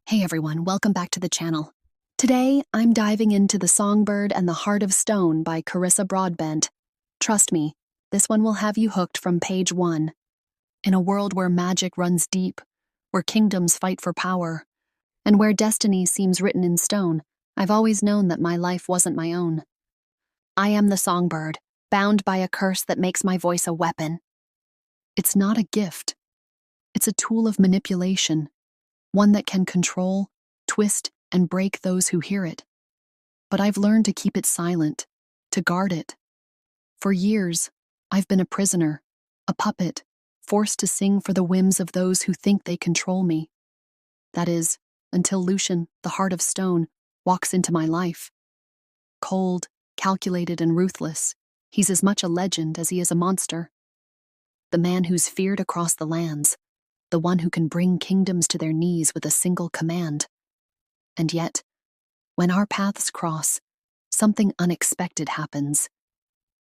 Hey everyone, welcome back to the channel. Today, I'm diving into The Songbird and the Heart of Stone by Carissa Broadbent. Trust me, this one will have you hooked from page 1. In a world where magic runs deep, where kingdoms fight for power, and where destiny seems written in stone, I've always known that my life wasn't my own. I am the songbird, bound by a curse that makes my voice a weapon. It's not a gift. It's a tool of manipulation, one that can control, twist, and break those who hear it. But I've learned to keep it silent, to guard it. For years, I've been a prisoner, a puppet, forced to sing for the whims of those who think they control me. That is, until Lucian, the Heart of Stone, walks into my life. Cold, calculated, and ruthless, he's as much a legend as he is a monster. The man who's feared across the lands, the one who can bring kingdoms to their knees with a single command. And yet, when our paths cross, something unexpected happens.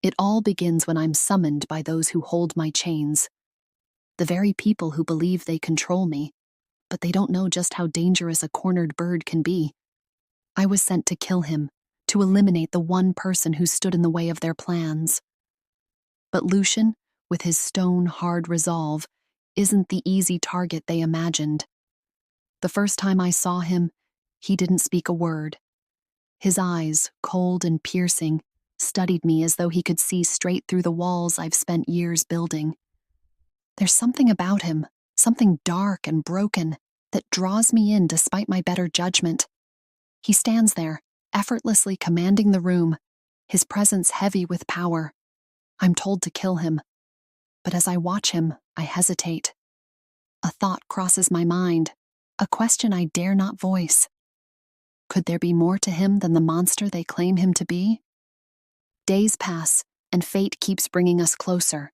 It all begins when I'm summoned by those who hold my chains. The very people who believe they control me, but they don't know just how dangerous a cornered bird can be. I was sent to kill him, to eliminate the one person who stood in the way of their plans. But Lucian, with his stone-hard resolve, isn't the easy target they imagined. The first time I saw him, he didn't speak a word. His eyes, cold and piercing, studied me as though he could see straight through the walls I've spent years building. There's something about him, something dark and broken, that draws me in despite my better judgment. He stands there, effortlessly commanding the room, his presence heavy with power. I'm told to kill him. But as I watch him, I hesitate. A thought crosses my mind, a question I dare not voice. Could there be more to him than the monster they claim him to be? Days pass, and fate keeps bringing us closer.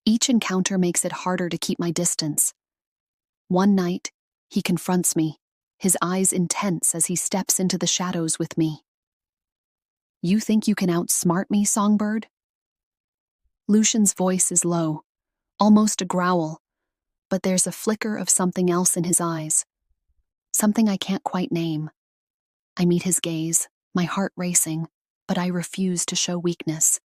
Each encounter makes it harder to keep my distance. One night, he confronts me, his eyes intense as he steps into the shadows with me. "You think you can outsmart me, Songbird?" Lucian's voice is low, almost a growl, but there's a flicker of something else in his eyes. Something I can't quite name. I meet his gaze, my heart racing, but I refuse to show weakness.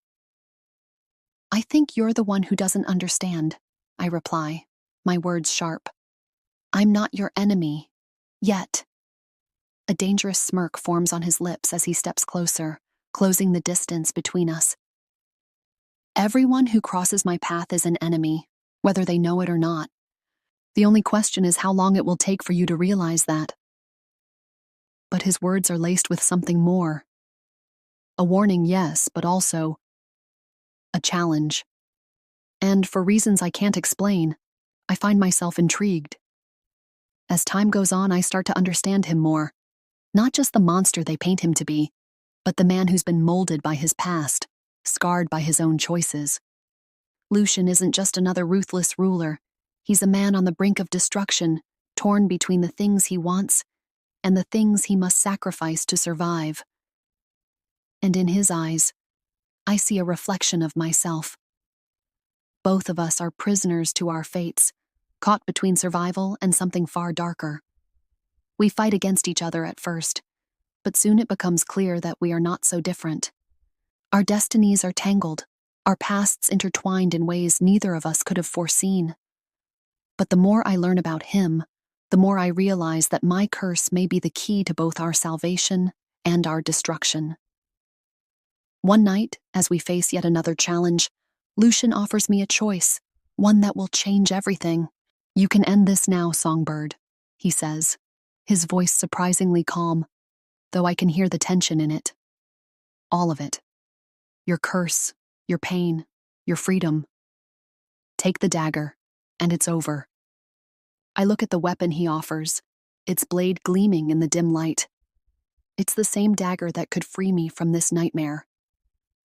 "I think you're the one who doesn't understand," I reply, my words sharp. "I'm not your enemy, yet." A dangerous smirk forms on his lips as he steps closer, closing the distance between us. Everyone who crosses my path is an enemy, whether they know it or not. The only question is how long it will take for you to realize that. But his words are laced with something more. A warning, yes, but also a challenge. And for reasons I can't explain, I find myself intrigued. As time goes on, I start to understand him more. Not just the monster they paint him to be, but the man who's been molded by his past, scarred by his own choices. Lucian isn't just another ruthless ruler. He's a man on the brink of destruction, torn between the things he wants and the things he must sacrifice to survive. And in his eyes, I see a reflection of myself. Both of us are prisoners to our fates, caught between survival and something far darker. We fight against each other at first, but soon it becomes clear that we are not so different. Our destinies are tangled, our pasts intertwined in ways neither of us could have foreseen. But the more I learn about him, the more I realize that my curse may be the key to both our salvation and our destruction. One night, as we face yet another challenge, Lucian offers me a choice, one that will change everything. "You can end this now, Songbird," he says, his voice surprisingly calm, though I can hear the tension in it. All of it. Your curse, your pain, your freedom. Take the dagger, and it's over. I look at the weapon he offers, its blade gleaming in the dim light. It's the same dagger that could free me from this nightmare.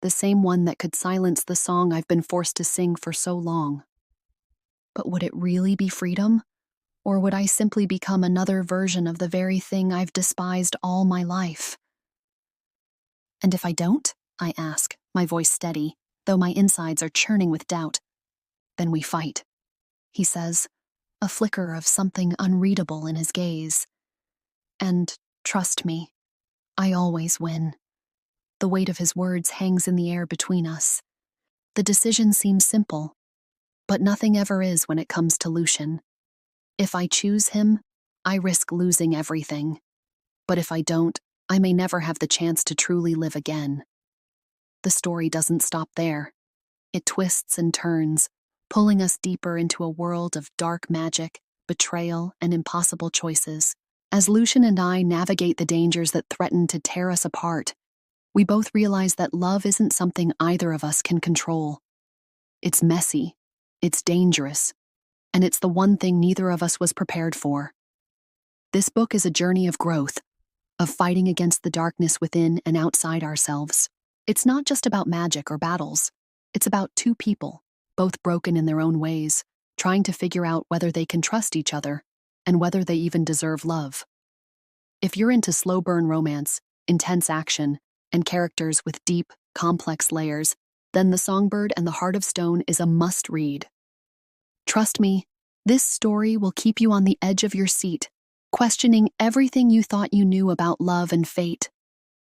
The same one that could silence the song I've been forced to sing for so long. But would it really be freedom? Or would I simply become another version of the very thing I've despised all my life? "And if I don't?" I ask, my voice steady, though my insides are churning with doubt. "Then we fight," he says, a flicker of something unreadable in his gaze. And trust me, I always win. The weight of his words hangs in the air between us. The decision seems simple, but nothing ever is when it comes to Lucian. If I choose him, I risk losing everything. But if I don't, I may never have the chance to truly live again. The story doesn't stop there. It twists and turns, pulling us deeper into a world of dark magic, betrayal, and impossible choices. As Lucian and I navigate the dangers that threaten to tear us apart, we both realize that love isn't something either of us can control. It's messy, it's dangerous, and it's the one thing neither of us was prepared for. This book is a journey of growth, of fighting against the darkness within and outside ourselves. It's not just about magic or battles. It's about two people, both broken in their own ways, trying to figure out whether they can trust each other and whether they even deserve love. If you're into slow burn romance, intense action, and characters with deep, complex layers, then The Songbird and the Heart of Stone is a must-read. Trust me, this story will keep you on the edge of your seat, questioning everything you thought you knew about love and fate.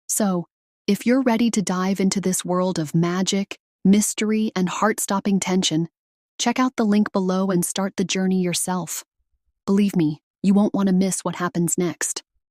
So, if you're ready to dive into this world of magic, mystery, and heart-stopping tension, check out the link below and start the journey yourself. Believe me, you won't want to miss what happens next.